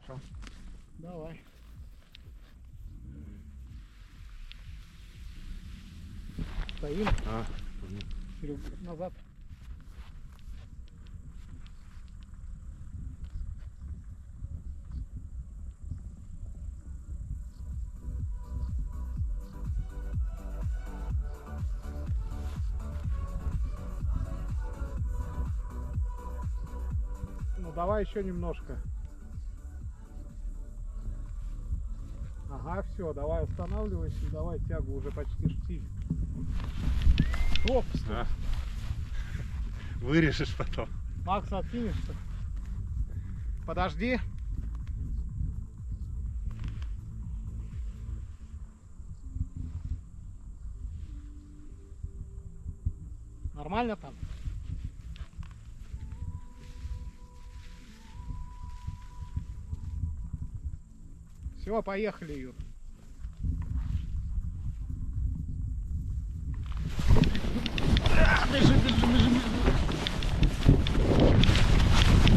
Хорошо. Давай. Стоим. Серег, назад. Ну давай еще немножко. Ага, все, давай останавливайся и давай тягу уже почти штиль. Стоп, стоп. А. Вырежешь потом. Макс, откинешься. Подожди. Нормально там? Все, поехали, Юр. Бежи, бежи, бежи, бежи.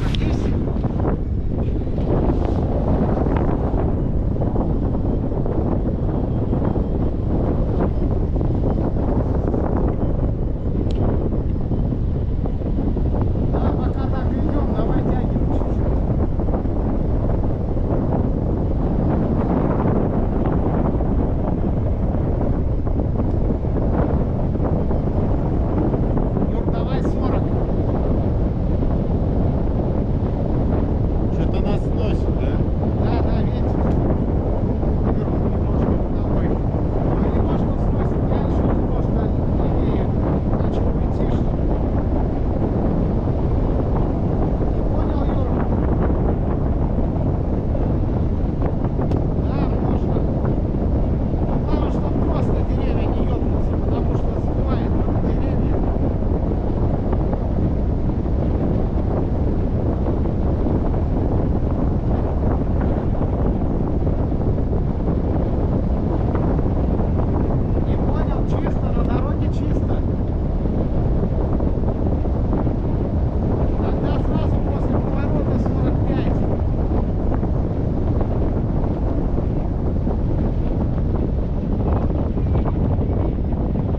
Садись. Да, пока так идем, давай тянем чуть-чуть. Юр, давай 40. Что-то нас носит, да? Да, да, видите? Вверху немножко головой. Ну, немножко сносит. Я еще немножко левее хочу уйти. Не понял, Юр? Да, можно. Но главное, чтобы просто деревья не ёбнутся, потому что сбивает это деревья. Не понял, чисто, на дороге чисто. Тогда сразу после поворота 45.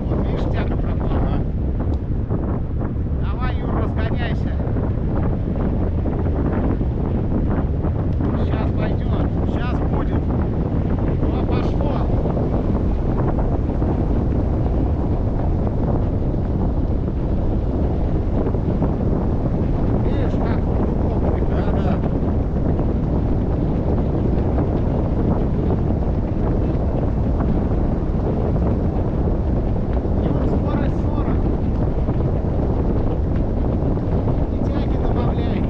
Вот видишь, тяга пропала. Давай, Юр, разгоняйся. Сейчас пойдет, сейчас будет. О, пошло. Видишь, как удобный. Да, да. Юр, скорость 40. И тяги добавляй.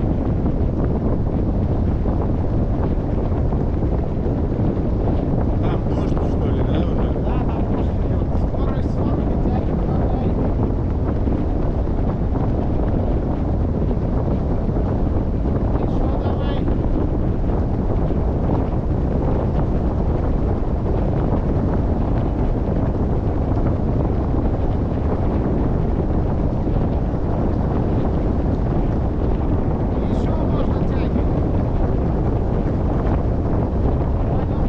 Там дождь, что ли, да, уже? Да, там дождь идет. Скорость 40 и тяги добавляй. Еще давай. Еще можно тяги. Понял?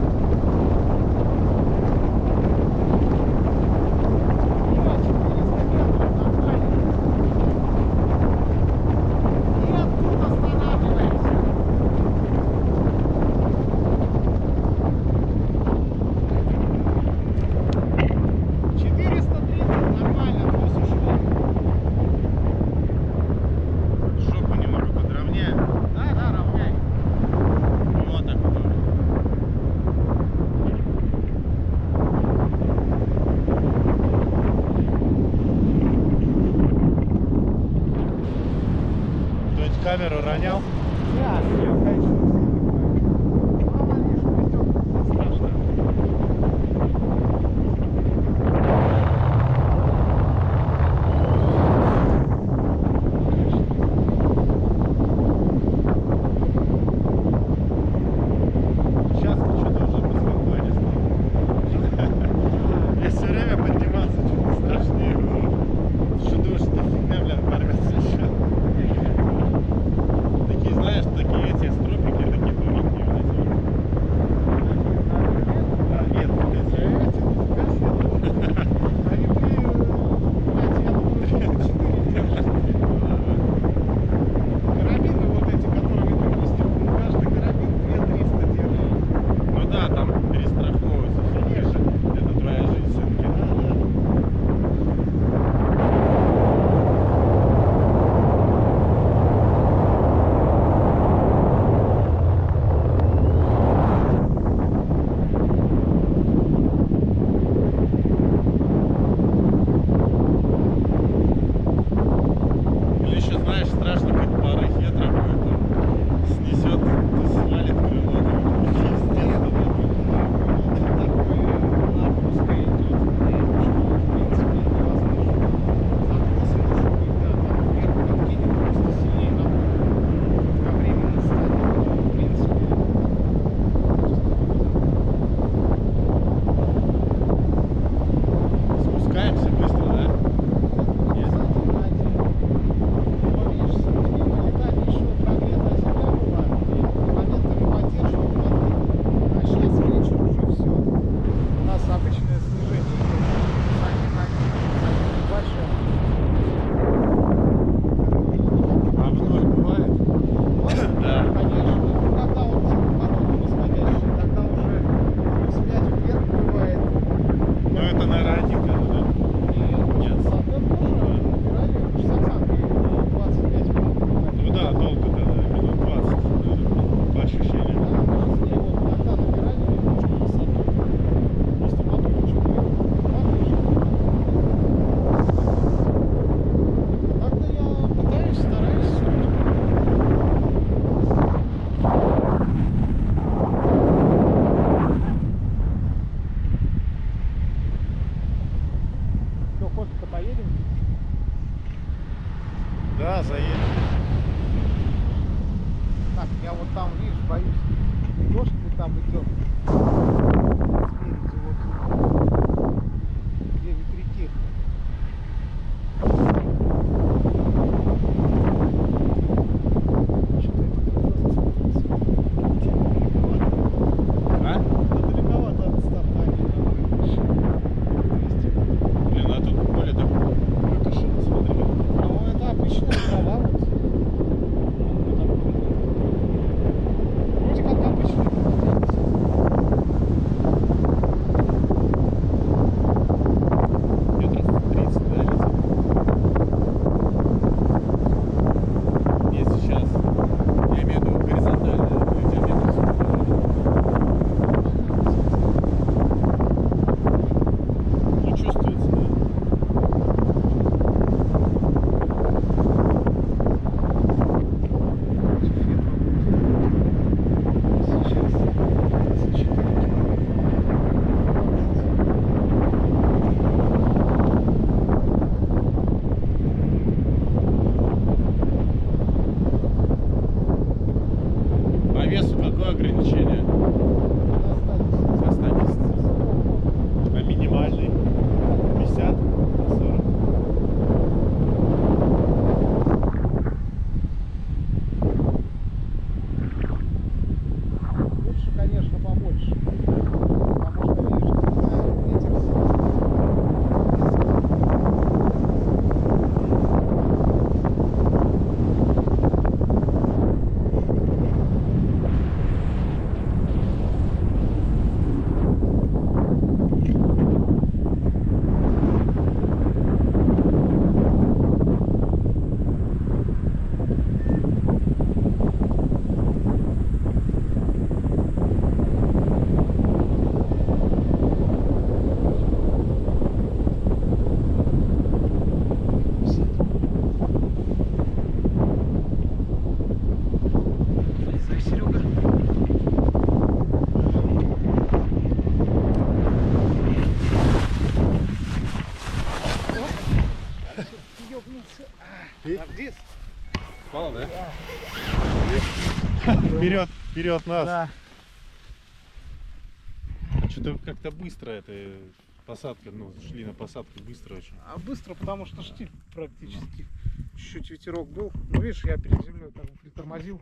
Нет, 400 метров нормально. И оттуда останавливаемся. Четыреста 30 нормально, плюс ушли. Жопу немного подровняем. Да, да, равняй. Вот так вот. Кто-нибудь камеру ронял? Сейчас, я, конечно. Мало ли, что идет, не страшно. Сейчас что-то уже поспокойнее стало. Я все время поднимался, что-то страшнее было. Что думаешь, эта фигня, блин, порвется еще. Такие боюсь. И дождь ли там идет. Спереди вот. Где ветряки. Что-то А? далековато от старта. Блин, а тут поле так выкашено, смотри. Ну, это обычная трава. Вот. Вроде как обычный. Метров 30, да, летит? Нет, сейчас. Я имею в виду горизонтально. У тебя метров 40. Ну, чувствуется, да. Сейчас 24 километра. По весу какое ограничение? За 110. А минимальный? 50? 40? Лучше, конечно, побольше. Потому что, видишь, ветер Залезай, Серега. Ёбнулся. Гордис. Спал, да? Вперед, вперед нас. Да. Что-то как-то быстро это посадка, ну, шли на посадку быстро очень. А быстро, потому что штиль практически. Чуть-чуть ветерок был. Ну, видишь, я перед землей так притормозил.